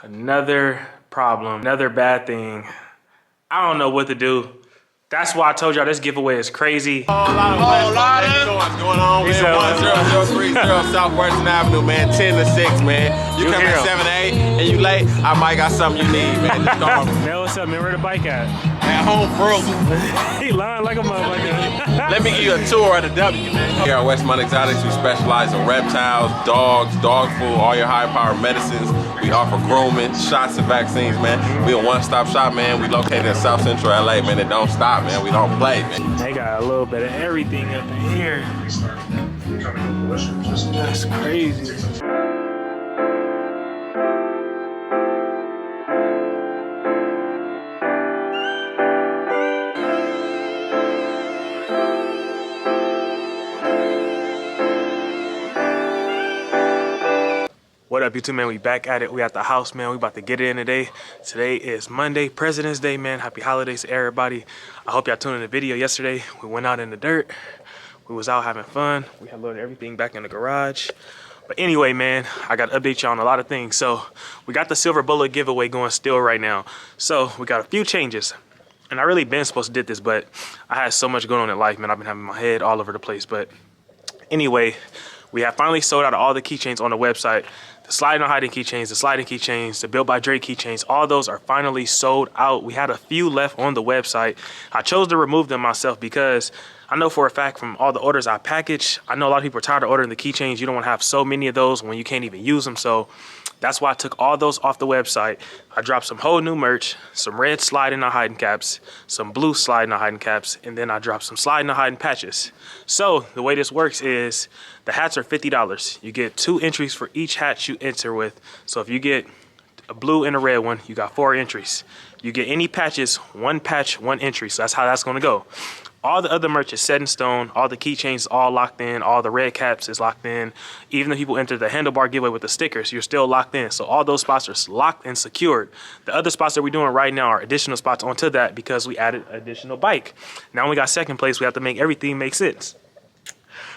Another problem, another bad thing. I don't know what to do. That's why I told y'all this giveaway is crazy. What's going on, man? 1030 Southwestern Avenue, man. 10 to 6, man. You come at 7 to 8 and you late, I might got something you need, man. Just call me. Man, what's up, man? Where the bike at? At home, frozen. He lying like a motherfucker. Let me give you a tour of the W, man. Here at Westmont Exotics, we specialize in reptiles, dogs, dog food, all your high-powered medicines. We offer grooming, shots, and vaccines, man. We a one-stop shop, man. We located in South Central LA, man. It don't stop, man. We don't play, man. They got a little bit of everything up in here. That's crazy. What up, YouTube, man? We back at it. We at the house, man. We about to get it in today. Today is Monday, President's Day, man. Happy holidays to everybody. I hope y'all tuned in the video yesterday. We went out in the dirt. We was out having fun. We had loaded everything back in the garage. But anyway, man, I got to update y'all on a lot of things. So we got the silver bullet giveaway going still right now. So we got a few changes. And I really been supposed to did this, but I had so much going on in life, man. I've been having my head all over the place. But anyway, we have finally sold out of all the keychains on the website. The SLIDN HIDN keychains, the SLIDN keychains, the BUILTBYDRE keychains, all those are finally sold out. We had a few left on the website. I chose to remove them myself because I know for a fact from all the orders I packaged, I know a lot of people are tired of ordering the keychains. You don't want to have so many of those when you can't even use them. So that's why I took all those off the website. I dropped some whole new merch, some red SLIDN HIDN caps, some blue SLIDN HIDN caps, and then I dropped some SLIDN HIDN patches. So the way this works is the hats are $50. You get 2 entries for each hat you enter with. So if you get a blue and a red one, you got 4 entries. You get any patches, 1 patch, 1 entry. So that's how that's gonna go. All the other merch is set in stone. All the keychains all locked in. All the red caps is locked in. Even if people enter the handlebar giveaway with the stickers, you're still locked in. So all those spots are locked and secured. The other spots that we're doing right now are additional spots onto that because we added additional bike. Now we got second place. We have to make everything make sense.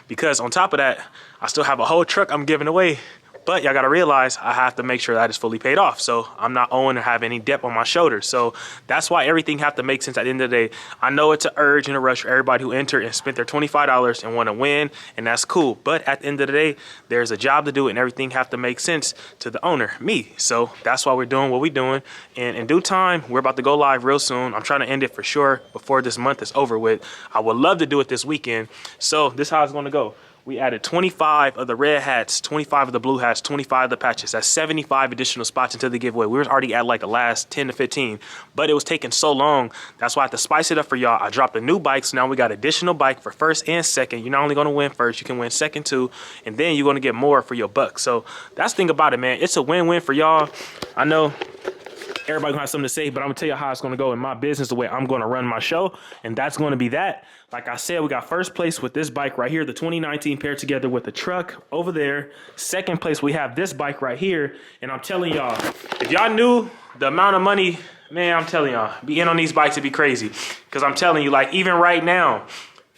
Because on top of that, I still have a whole truck I'm giving away. But y'all gotta realize I have to make sure that it's fully paid off. So I'm not owing or have any debt on my shoulders. So that's why everything have to make sense at the end of the day. I know it's an urge and a rush for everybody who entered and spent their $25 and want to win, and that's cool. But at the end of the day, there's a job to do and everything have to make sense to the owner, me. So that's why we're doing what we're doing. And in due time, we're about to go live real soon. I'm trying to end it for sure before this month is over with. I would love to do it this weekend. So this is how it's gonna go. We added 25 of the red hats, 25 of the blue hats, 25 of the patches. That's 75 additional spots into the giveaway. We were already at like the last 10 to 15, but it was taking so long. That's why I had to spice it up for y'all. I dropped a new bike, so now we got additional bike for first and second. You're not only gonna win first, you can win second too, and then you're gonna get more for your buck. So that's the thing about it, man. It's a win-win for y'all. I know everybody gonna have something to say, but I'm gonna tell you how it's gonna go in my business, the way I'm gonna run my show, and that's gonna be that. Like I said, we got first place with this bike right here, the 2019 paired together with the truck over there. Second place, we have this bike right here, and I'm telling y'all, if y'all knew the amount of money, man, I'm telling y'all, be in on these bikes, it'd be crazy. Because I'm telling you, like even right now,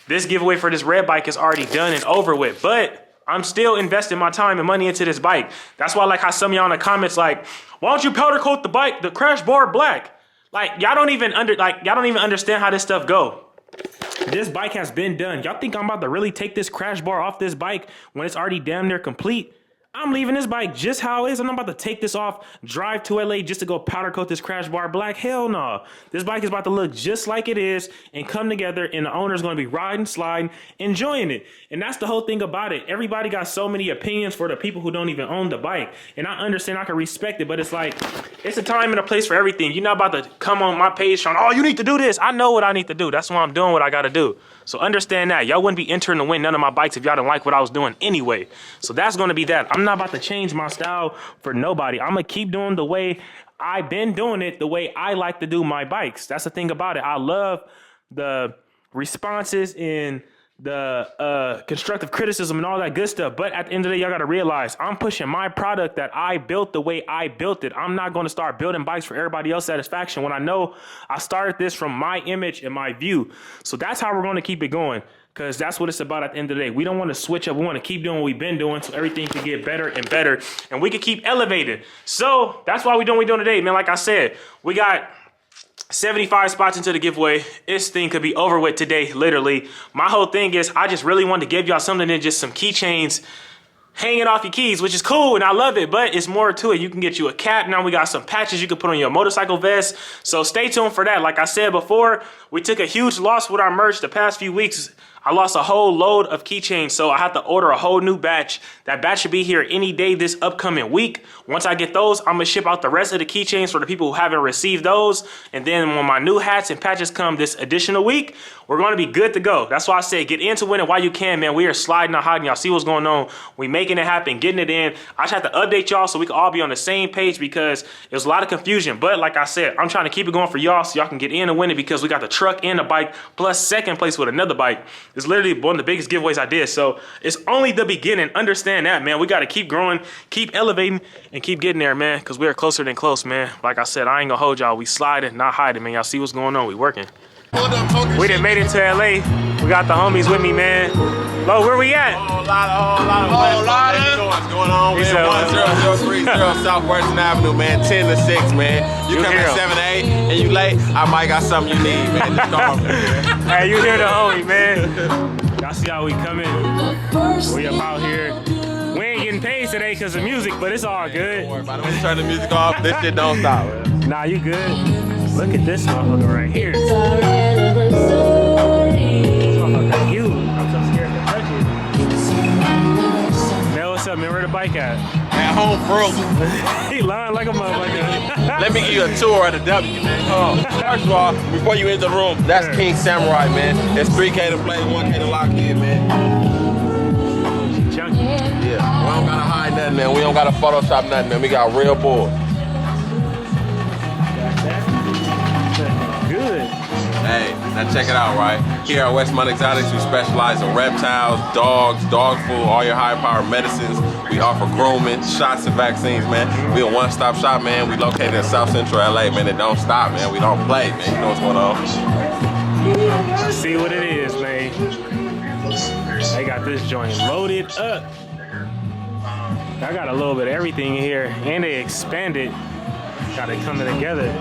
this giveaway for this red bike is already done and over with, but I'm still investing my time and money into this bike. That's why I like how some of y'all in the comments like, why don't you powder coat the bike, the crash bar black? Like y'all don't even understand how this stuff go. This bike has been done. Y'all think I'm about to really take this crash bar off this bike when it's already damn near complete? I'm leaving this bike just how it is, and I'm about to take this off, drive to LA just to go powder coat this crash bar black. Hell no. This bike is about to look just like it is and come together, and the owner's going to be riding, sliding, enjoying it. And that's the whole thing about it. Everybody got so many opinions for the people who don't even own the bike. And I understand, I can respect it, but it's like, it's a time and a place for everything. You're not about to come on my page trying, oh, you need to do this. I know what I need to do. That's why I'm doing what I got to do. So understand that. Y'all wouldn't be entering to win none of my bikes if y'all didn't like what I was doing anyway. So that's going to be that. I'm not about to change my style for nobody. I'm going to keep doing the way I've been doing it, the way I like to do my bikes. That's the thing about it. I love the responses and the constructive criticism and all that good stuff. But at the end of the day, y'all got to realize I'm pushing my product that I built the way I built it. I'm not going to start building bikes for everybody else's satisfaction when I know I started this from my image and my view. So that's how we're going to keep it going. because that's what it's about at the end of the day. We don't want to switch up. We want to keep doing what we've been doing so everything can get better and better, and we can keep elevating. So that's why we're doing what we're doing today, man. Like I said, we got 75 spots into the giveaway. This thing could be over with today, literally. My whole thing is I just really wanted to give y'all something than just some keychains hanging off your keys, which is cool and I love it, but it's more to it. You can get you a cap. Now we got some patches you can put on your motorcycle vest. So stay tuned for that. Like I said before, we took a huge loss with our merch the past few weeks. I lost a whole load of keychains, so I have to order a whole new batch. That batch should be here any day this upcoming week. Once I get those, I'm gonna ship out the rest of the keychains for the people who haven't received those. And then when my new hats and patches come this additional week, we're gonna be good to go. That's why I say get into winning while you can, man. We are sliding and hiding. Y'all see what's going on. We making it happen, getting it in. I just have to update y'all so we can all be on the same page because there's a lot of confusion. But like I said, I'm trying to keep it going for y'all so y'all can get in and win it because we got the truck and the bike plus second place with another bike. It's literally one of the biggest giveaways I did. So it's only the beginning. Understand that, man. We got to keep growing, keep elevating, and keep getting there, man, because we are closer than close, man. Like I said, I ain't gonna hold y'all. We sliding, not hiding, man. Y'all see what's going on. We working. We done made it to LA. We got the homies with me, man. Lo, where we at? A whole lot of what's going on, man. 10030 Southwestern Avenue, man. 10 to 6, man. You come at 7 to 8 and you late, I might got something you need, man. Just call me, man. Hey, you hear the homie, man. Y'all see how we coming? We up out here. We ain't getting paid today because of music, but it's all good. Don't worry about it. When you turn the music off, this shit don't stop, man. Nah, you good. Look at this motherfucker right here. This motherfucker huge. I'm so scared to touch it. Man, what's up, man? Where the bike at? At home frozen. He lying like a motherfucker. Let me give you a tour of the W, man. First of all, before you enter the room, that's King Samurai, man. It's 3K to play, 1K to lock in, man. Chunky. Yeah, we don't gotta hide nothing, man. We don't gotta Photoshop nothing, man. We got real boards. Good. Hey, now check it out, right? Here at Westmont Exotics, we specialize in reptiles, dogs, dog food, all your high-powered medicines. We offer grooming, shots, and vaccines, man. We a one-stop shop, man. We located in South Central LA, man. It don't stop, man. We don't play, man. You know what's going on. See what it is, man. They got this joint loaded up. I got a little bit of everything in here, and they expanded. Got it coming together.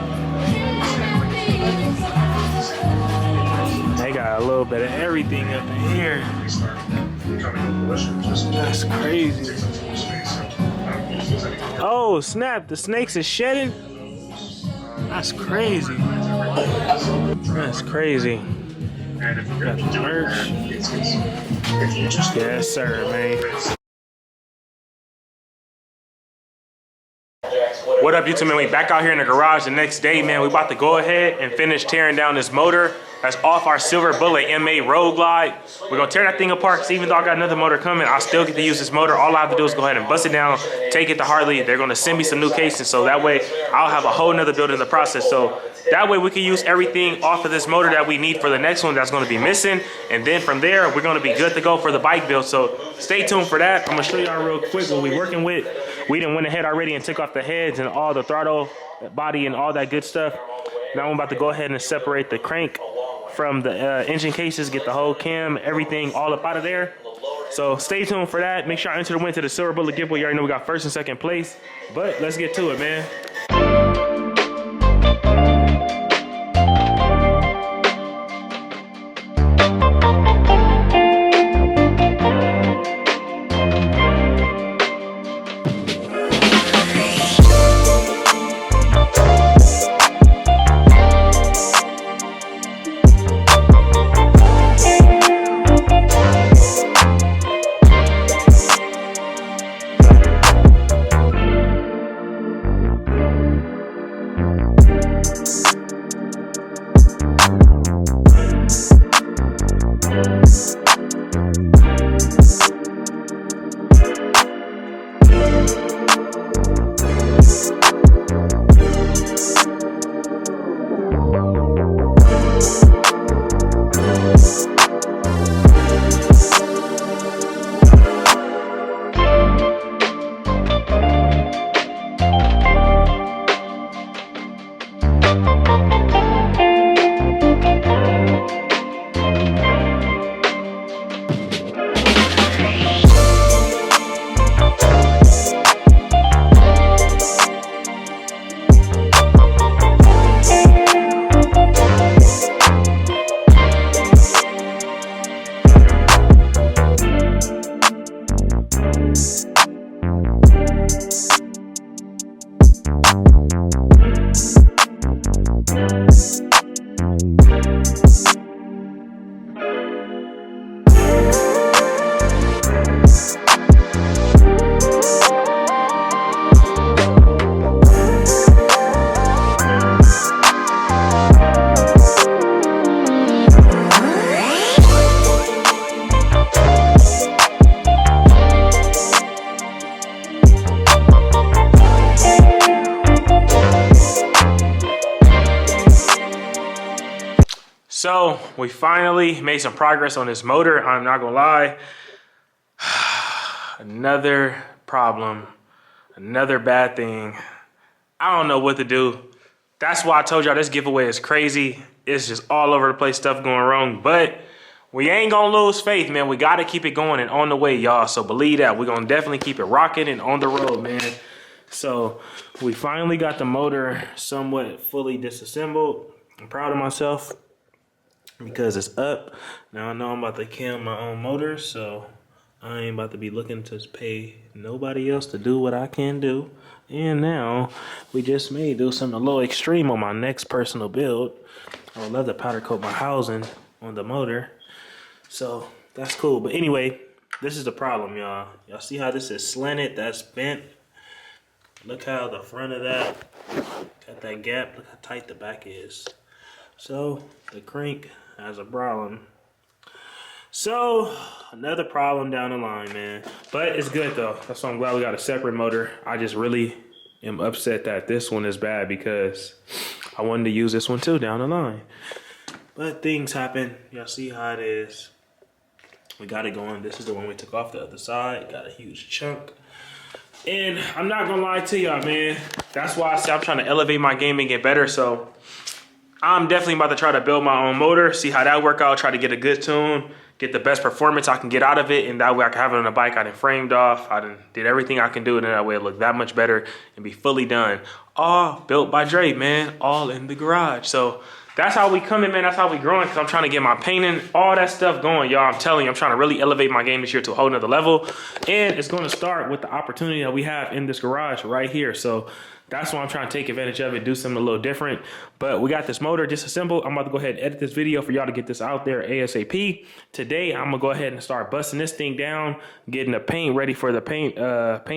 They got a little bit of everything up in here. That's crazy. Oh, snap. The snakes is shedding? That's crazy. That's crazy. Got the merch. Yes, sir, man. What up, YouTube, man? We back out here in the garage the next day, man. We about to go ahead and finish tearing down this motor that's off our Silver Bullet MA Roadglide. We're gonna tear that thing apart, because even though I got another motor coming, I still get to use this motor. All I have to do is go ahead and bust it down, take it to Harley. They're gonna send me some new casings, so that way I'll have a whole nother build in the process. So that way we can use everything off of this motor that we need for the next one that's gonna be missing. And then from there, we're gonna be good to go for the bike build. So stay tuned for that. I'm gonna show y'all real quick what we working with. We done went ahead already and took off the heads and all the throttle, body, and all that good stuff. Now I'm about to go ahead and separate the crank from the engine cases, get the whole cam, everything all up out of there. So stay tuned for that. Make sure I enter the win to the Silver Bullet giveaway. You already know we got first and second place, but let's get to it, man. So we finally made some progress on this motor. I'm not gonna lie. Another problem, another bad thing. I don't know what to do. That's why I told y'all this giveaway is crazy. It's just all over the place, stuff going wrong, but we ain't gonna lose faith, man. We gotta keep it going and on the way, y'all. So believe that. We're gonna definitely keep it rocking and on the road, man. So we finally got the motor somewhat fully disassembled. I'm proud of myself because it's up. Now I know I'm about to kill my own motor, so I ain't about to be looking to pay nobody else to do what I can do. And now we just may do something a little extreme on my next personal build. I would love to powder coat my housing on the motor. So that's cool. But anyway, this is the problem, y'all. Y'all see how this is slanted? That's bent. Look how the front of that got that gap. Look how tight the back is. So the crank has a problem. So another problem down the line, man. But it's good though. That's why I'm glad we got a separate motor. I just really am upset that this one is bad because I wanted to use this one too down the line. But things happen. Y'all see how it is. We got it going. This is the one we took off the other side. Got a huge chunk. And I'm not gonna lie to y'all, man. That's why I say I'm trying to elevate my game and get better. So I'm definitely about to try to build my own motor, see how that work out, try to get a good tune, get the best performance I can get out of it, and that way I can have it on a bike I done framed off. I done did everything I can do, and that way it look that much better and be fully done. All built by Dre, man. All in the garage. So that's how we coming, man. That's how we growing, because I'm trying to get my painting, all that stuff going, y'all. I'm telling you, I'm trying to really elevate my game this year to a whole nother level. And it's going to start with the opportunity that we have in this garage right here. So that's why I'm trying to take advantage of it, do something a little different. But we got this motor disassembled. I'm about to go ahead and edit this video for y'all to get this out there ASAP. Today, I'm gonna go ahead and start busting this thing down, getting the paint ready for the paint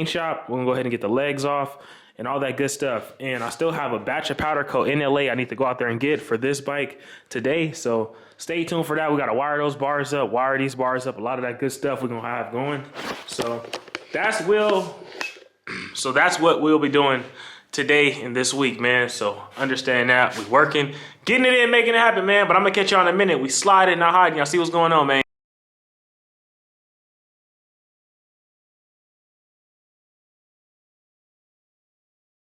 shop. We're gonna go ahead and get the legs off and all that good stuff. And I still have a batch of powder coat in LA I need to go out there and get for this bike today. So stay tuned for that. We gotta wire those bars up, wire these bars up, a lot of that good stuff we're gonna have going. So that's what we'll be doing today and this week, man. So understand that we working, getting it in, making it happen, man. But I'm gonna catch y'all in a minute. We slide it, not hiding. Y'all see what's going on, man.